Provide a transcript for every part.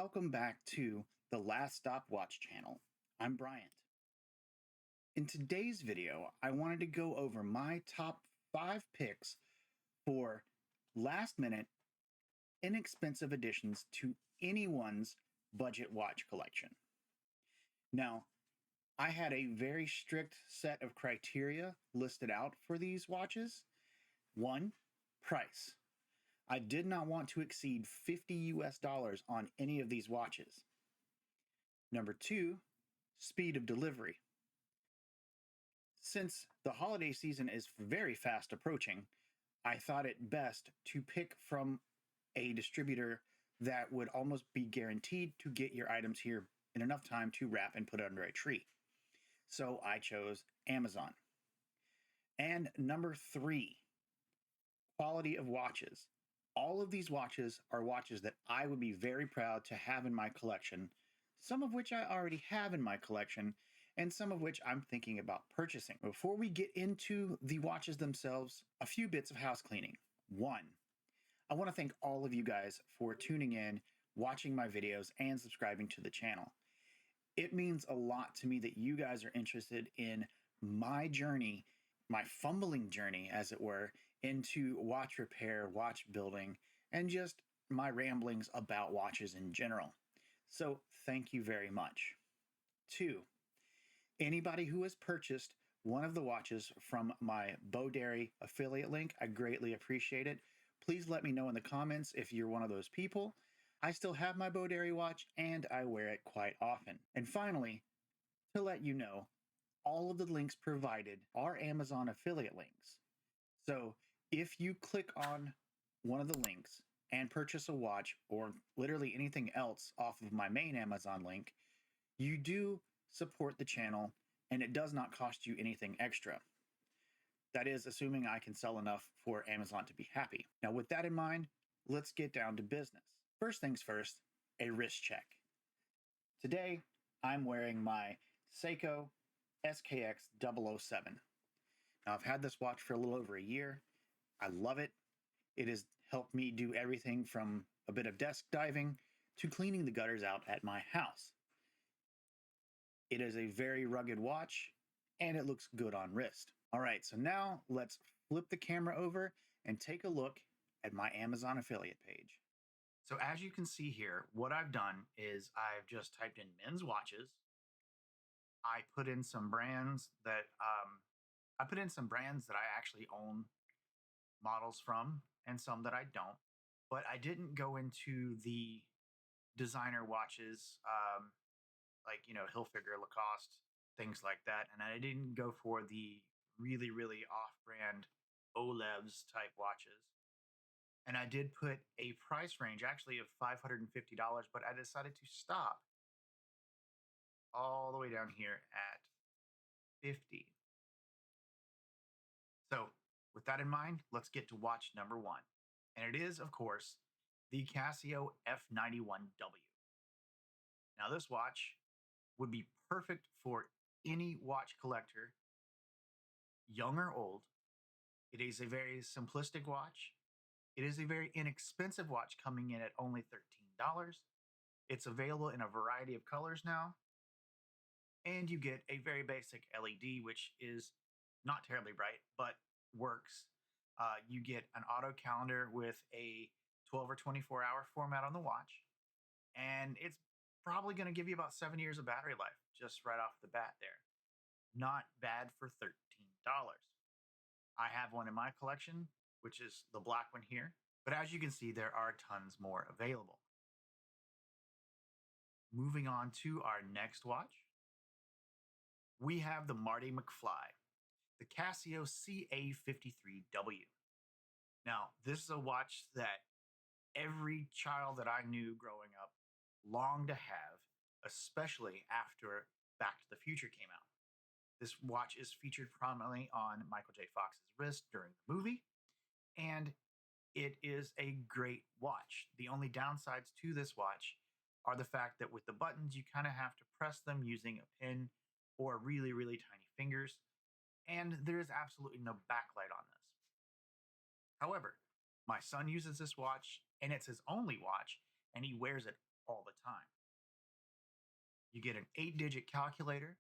welcome back to the Last Stop Watch channel. I'm Bryant. In today's video, I wanted to go over my top 5 picks for last minute, inexpensive additions to anyone's budget watch collection. Now, I had a very strict set of criteria listed out for these watches. 1, price. I did not want to exceed $50 on any of these watches. Number 2, speed of delivery. Since the holiday season is very fast approaching, I thought it best to pick from a distributor that would almost be guaranteed to get your items here in enough time to wrap and put it under a tree. So I chose Amazon. And number 3, quality of watches. All of these watches are watches that I would be very proud to have in my collection, some of which I already have in my collection, and some of which I'm thinking about purchasing. Before we get into the watches themselves, a few bits of house cleaning. 1, I want to thank all of you guys for tuning in, watching my videos, and subscribing to the channel. It means a lot to me that you guys are interested in my journey, my fumbling journey, as it were, into watch repair, watch building, and just my ramblings about watches in general. So thank you very much. 2, anybody who has purchased one of the watches from my Bodary affiliate link, I greatly appreciate it. Please let me know in the comments if you're one of those people. I still have my Bodary watch and I wear it quite often. And finally, to let you know, all of the links provided are Amazon affiliate links. So if you click on one of the links and purchase a watch or literally anything else off of my main Amazon link, you do support the channel and it does not cost you anything extra. That is assuming I can sell enough for Amazon to be happy. Now, with that in mind, let's get down to business. First things first, a wrist check. Today, I'm wearing my Seiko SKX 007. Now, I've had this watch for a little over a year. I love it. It has helped me do everything from a bit of desk diving to cleaning the gutters out at my house. It is a very rugged watch, and it looks good on wrist. All right, so now let's flip the camera over and take a look at my Amazon affiliate page. So as you can see here, what I've done is I've just typed in men's watches. I put in some brands that I actually own models from and some that I don't, but I didn't go into the designer watches, like, Hilfiger, Lacoste, things like that. And I didn't go for the really, really off-brand Olevs type watches. And I did put a price range actually of $550, but I decided to stop all the way down here at 50. So with that in mind, let's get to watch number 1. And it is, of course, the Casio F91W. Now this watch would be perfect for any watch collector, young or old. It is a very simplistic watch. It is a very inexpensive watch coming in at only $13. It's available in a variety of colors now. And you get a very basic LED, which is not terribly bright, but works. You get an auto calendar with a 12 or 24-hour format on the watch. And it's probably going to give you about 7 years of battery life just right off the bat there. Not bad for $13. I have one in my collection, which is the black one here. But as you can see, there are tons more available. Moving on to our next watch, we have the Marty McFly, the Casio CA53W. Now, this is a watch that every child that I knew growing up longed to have, especially after Back to the Future came out. This watch is featured prominently on Michael J. Fox's wrist during the movie, and it is a great watch. The only downsides to this watch are the fact that with the buttons, you kind of have to press them using a pin or really, really tiny fingers, and there is absolutely no backlight on this. However, my son uses this watch, and it's his only watch, and he wears it all the time. You get an 8-digit calculator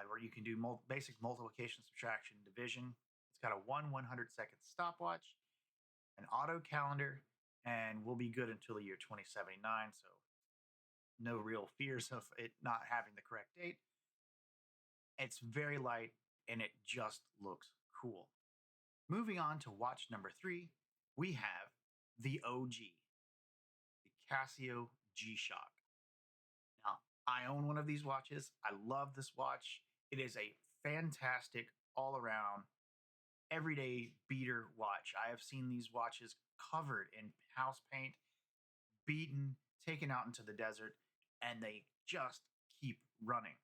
where you can do basic multiplication, subtraction, division. It's got a 1/100-second stopwatch, an auto calendar, and we'll be good until the year 2079. So no real fears of it not having the correct date. It's very light and it just looks cool. Moving on to watch number 3, we have the OG, the Casio G-Shock. Now, I own one of these watches. I love this watch. It is a fantastic all-around everyday beater watch. I have seen these watches covered in house paint, beaten, taken out into the desert, and they just keep running.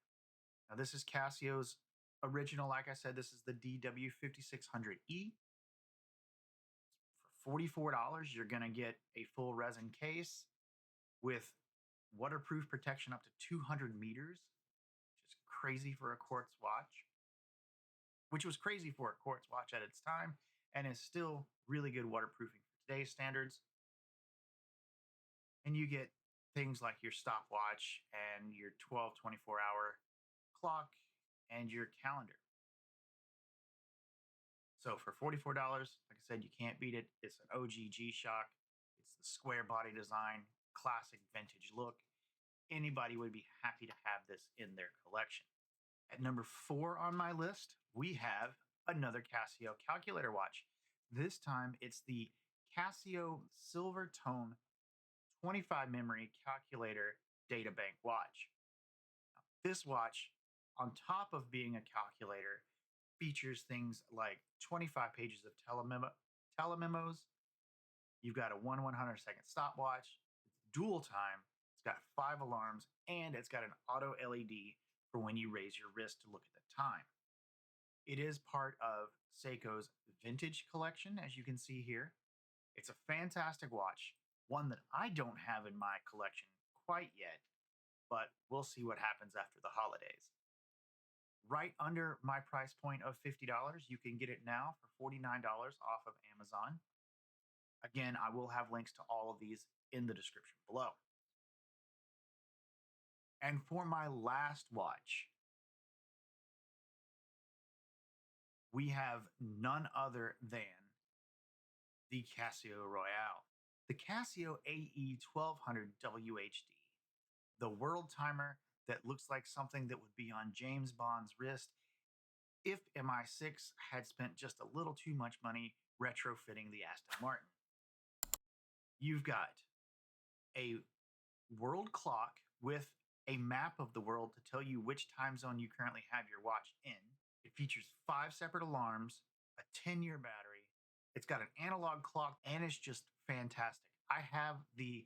Now, this is Casio's original. Like I said, this is the DW5600E. For $44, you're going to get a full resin case with waterproof protection up to 200 meters, which is crazy for a quartz watch, which was crazy for a quartz watch at its time and is still really good waterproofing for today's standards. And you get things like your stopwatch and your 12, 24-hour clock and your calendar. So for $44, like I said, you can't beat it. It's an OG G-Shock. It's the square body design, classic vintage look. Anybody would be happy to have this in their collection. At number 4 on my list, we have another Casio calculator watch. This time it's the Casio Silver Tone 25 memory calculator data bank watch. Now, this watch, on top of being a calculator, features things like 25 pages of telememos. You've got a 1/100-second stopwatch. It's dual time. It's got 5 alarms, and it's got an auto LED for when you raise your wrist to look at the time. It is part of Seiko's vintage collection, as you can see here. It's a fantastic watch, one that I don't have in my collection quite yet, but we'll see what happens after the holidays. Right under my price point of $50, you can get it now for $49 off of Amazon. Again, I will have links to all of these in the description below. And for my last watch, we have none other than the Casio Royale, the Casio AE1200 WHD, the world timer that looks like something that would be on James Bond's wrist if MI6 had spent just a little too much money retrofitting the Aston Martin. You've got a world clock with a map of the world to tell you which time zone you currently have your watch in. It features 5 separate alarms, a 10-year battery. It's got an analog clock, and it's just fantastic. I have the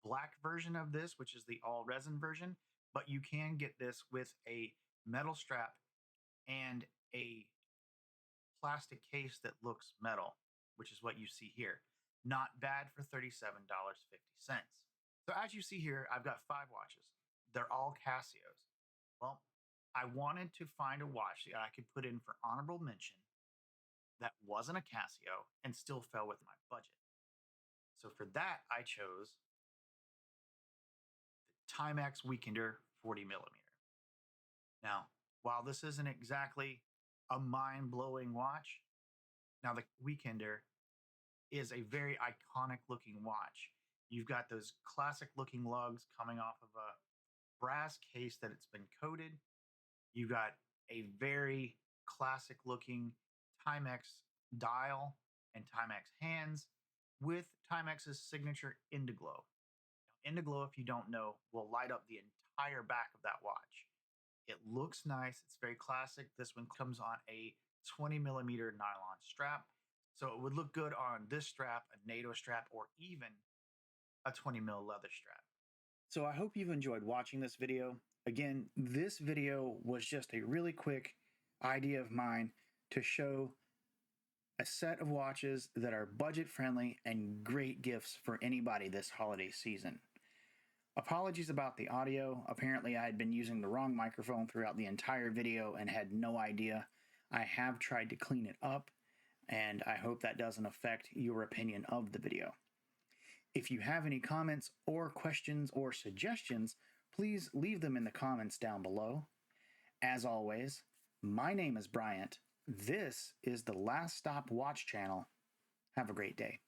black version of this, which is the all resin version, but you can get this with a metal strap and a plastic case that looks metal, which is what you see here. Not bad for $37.50. So as you see here, I've got 5 watches. They're all Casios. Well, I wanted to find a watch that I could put in for honorable mention that wasn't a Casio and still fell with my budget. So for that, I chose the Timex Weekender 40 millimeter. Now, while this isn't exactly a mind-blowing watch, now the Weekender is a very iconic looking watch. You've got those classic looking lugs coming off of a brass case that it's been coated. You've got a very classic looking Timex dial and Timex hands with Timex's signature Indiglo. Now, Indiglo, if you don't know, will light up the entire back of that watch. It looks nice. It's very classic. This one comes on a 20 millimeter nylon strap. So it would look good on this strap, a NATO strap, or even a 20 mil leather strap. So I hope you've enjoyed watching this video. Again, this video was just a really quick idea of mine to show a set of watches that are budget friendly and great gifts for anybody this holiday season. Apologies about the audio. Apparently I had been using the wrong microphone throughout the entire video and had no idea. I have tried to clean it up, and I hope that doesn't affect your opinion of the video. If you have any comments or questions or suggestions, please leave them in the comments down below. As always, my name is Bryant. This is the Last Stop Watch channel. Have a great day.